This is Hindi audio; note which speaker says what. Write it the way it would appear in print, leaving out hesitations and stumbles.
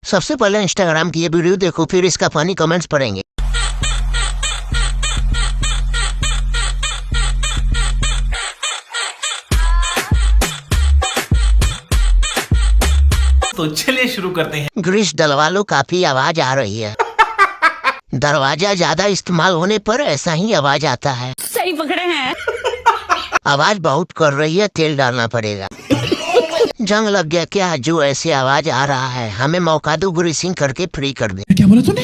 Speaker 1: सबसे पहले इंस्टाग्राम की ये वीडियो देखो, फिर इसका फनी कमेंट्स पढ़ेंगे।
Speaker 2: तो चलिए शुरू करते हैं।
Speaker 1: ग्रीस डलवा लो, काफी आवाज आ रही है। दरवाजा ज्यादा इस्तेमाल होने पर ऐसा ही आवाज आता है।
Speaker 3: सही पकड़े हैं।
Speaker 1: आवाज बहुत कर रही है, तेल डालना पड़ेगा। जंग लग गया क्या? जो ऐसे आवाज आ रहा है, हमें मौका दो, ग्रीसिंग करके फ्री कर दे।
Speaker 4: क्या बोला तूने?